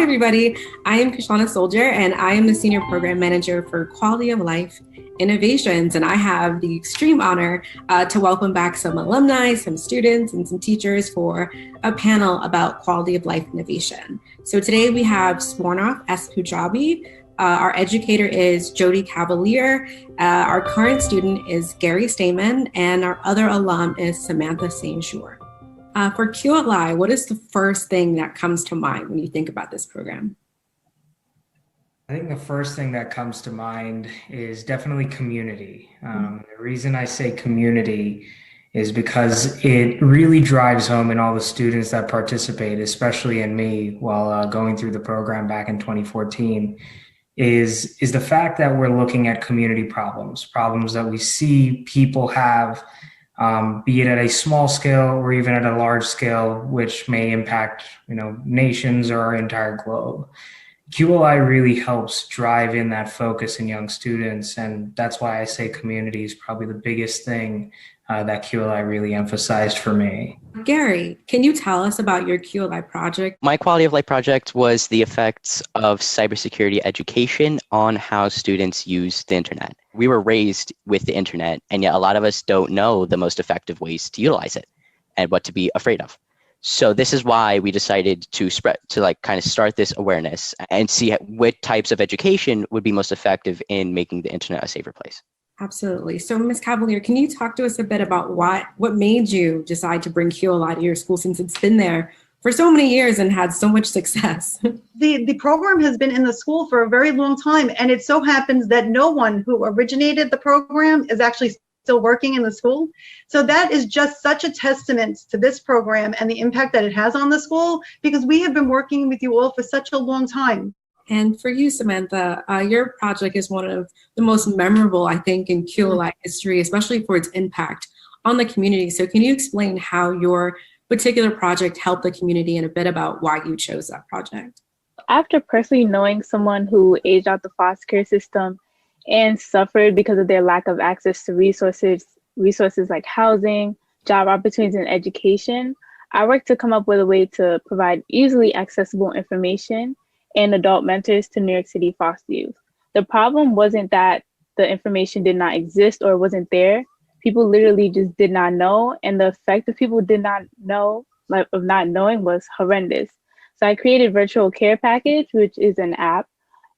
everybody. I am Kishana Soldier, and I am the Senior Program Manager for Quality of Life Innovations. And I have the extreme honor to welcome back some alumni, some students, and some teachers for a panel about quality of life innovation. So today we have Swarnoff S. Pujabi. Our educator is Jody Cavalier. Our current student is Gary Stamen, and our other alum is Samantha Sainshore. For QLI, what is the first thing that comes to mind when you think about this program? I think the first thing that comes to mind is definitely community. The reason I say community is because it really drives home in all the students that participate, especially in me while going through the program back in 2014, is the fact that we're looking at community problems that we see people have, be it at a small scale or even at a large scale, which may impact, nations or our entire globe. QLI really helps drive in that focus in young students, and that's why I say community is probably the biggest thing that QLI really emphasized for me. Gary, can you tell us about your QLI project? My quality of life project was the effects of cybersecurity education on how students use the internet. We were raised with the internet, and yet a lot of us don't know the most effective ways to utilize it and what to be afraid of. So this is why we decided to start this awareness and see what types of education would be most effective in making the internet a safer place. Absolutely. So Ms. Cavalier, can you talk to us a bit about what made you decide to bring QLI to your school, since it's been there for so many years and had so much success? The program has been in the school for a very long time, and it so happens that no one who originated the program is actually still working in the school. So that is just such a testament to this program and the impact that it has on the school, because we have been working with you all for such a long time. And for you, Samantha, your project is one of the most memorable, I think, in QLI history, especially for its impact on the community. So can you explain how your particular project helped the community and a bit about why you chose that project? After personally knowing someone who aged out the foster care system and suffered because of their lack of access to resources like housing, job opportunities, and education, I worked to come up with a way to provide easily accessible information and adult mentors to New York City foster youth. The problem wasn't that the information did not exist or wasn't there. People literally just did not know, and the effect of people did not know, of not knowing, was horrendous. So I created Virtual Care Package, which is an app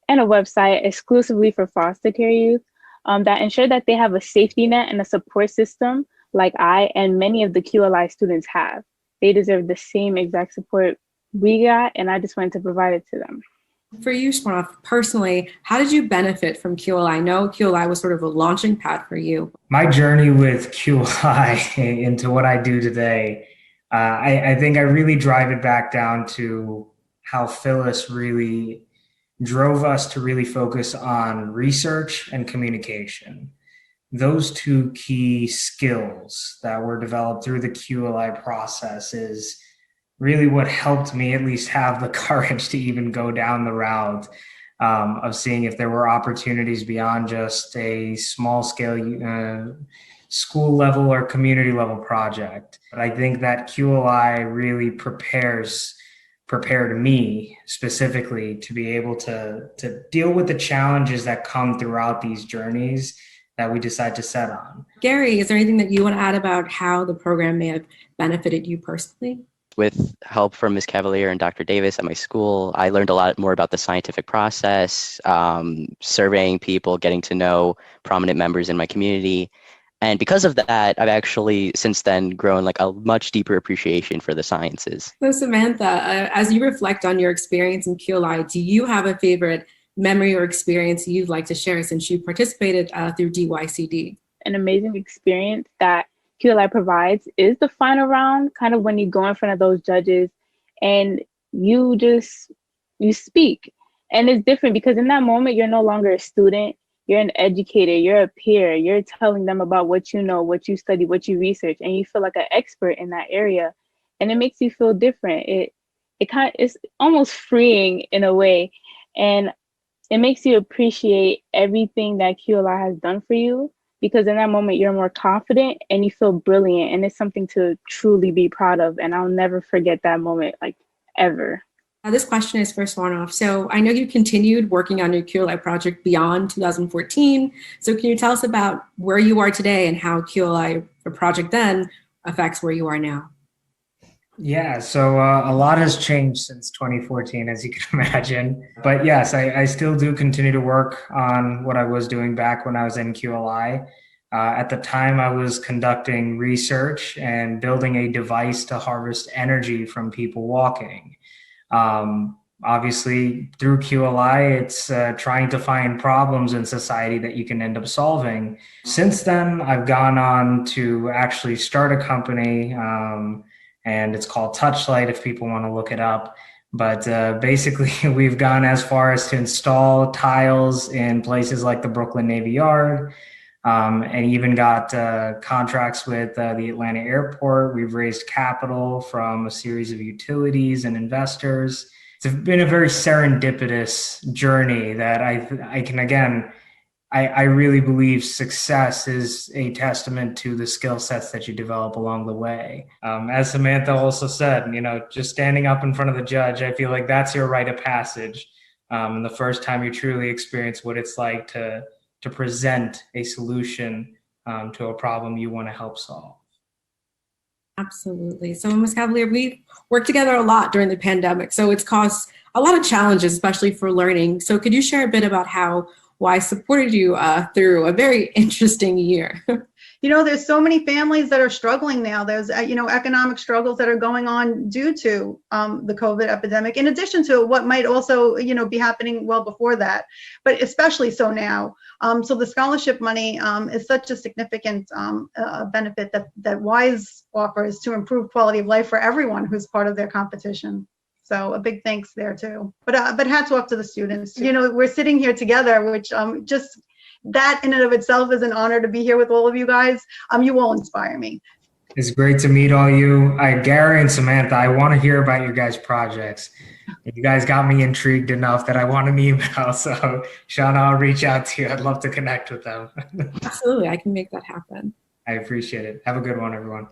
and a website exclusively for foster care youth that ensure that they have a safety net and a support system like I and many of the QLI students have. They deserve the same exact support we got, and I just wanted to provide it to them. For you, Swarnoff, personally, how did you benefit from QLI? I know QLI was sort of a launching pad for you. My journey with QLI into what I do today, I think I really drive it back down to how Phyllis really drove us to really focus on research and communication. Those two key skills that were developed through the QLI process is really what helped me at least have the courage to even go down the route of seeing if there were opportunities beyond just a small scale school level or community level project. But I think that QLI really prepared me specifically to be able to deal with the challenges that come throughout these journeys that we decide to set on. Gary, is there anything that you want to add about how the program may have benefited you personally? With help from Ms. Cavalier and Dr. Davis at my school, I learned a lot more about the scientific process, surveying people, getting to know prominent members in my community. And because of that, I've actually since then grown a much deeper appreciation for the sciences. So Samantha, as you reflect on your experience in QLI, do you have a favorite memory or experience you'd like to share since you participated through DYCD? An amazing experience that QLI provides is the final round, kind of when you go in front of those judges and you speak. And it's different because in that moment, you're no longer a student, you're an educator, you're a peer, you're telling them about what you know, what you study, what you research, and you feel like an expert in that area. And it makes you feel different. It's almost freeing in a way. And it makes you appreciate everything that QLI has done for you, because in that moment you're more confident and you feel brilliant, and it's something to truly be proud of. And I'll never forget that moment, ever. This question is for Swarnoff. So I know you continued working on your QLI project beyond 2014. So can you tell us about where you are today and how QLI, the project then, affects where you are now? Yeah, so a lot has changed since 2014, as you can imagine. But yes, I still do continue to work on what I was doing back when I was in QLI. At the time, I was conducting research and building a device to harvest energy from people walking. Obviously, through QLI, it's trying to find problems in society that you can end up solving. Since then, I've gone on to actually start a company. And it's called Touchlight if people want to look it up. But basically, we've gone as far as to install tiles in places like the Brooklyn Navy Yard, and even got contracts with the Atlanta airport. We've raised capital from a series of utilities and investors. It's been a very serendipitous journey that I can, again, I really believe success is a testament to the skill sets that you develop along the way. As Samantha also said, just standing up in front of the judge, I feel like that's your rite of passage. And the first time you truly experience what it's like to present a solution to a problem you want to help solve. Absolutely. So Ms. Cavalier, we worked together a lot during the pandemic. So it's caused a lot of challenges, especially for learning. So could you share a bit about how I supported you through a very interesting year? There's so many families that are struggling now. There's, economic struggles that are going on due to the COVID epidemic, in addition to what might also, be happening well before that, but especially so now. So the scholarship money is such a significant benefit that WISE offers to improve quality of life for everyone who's part of their competition. So a big thanks there too. But hats off to the students. We're sitting here together, which just that in and of itself is an honor to be here with all of you guys. You all inspire me. It's great to meet all you. Gary and Samantha, I want to hear about your guys' projects. You guys got me intrigued enough that I want an email. So Shauna, I'll reach out to you. I'd love to connect with them. Absolutely, I can make that happen. I appreciate it. Have a good one, everyone.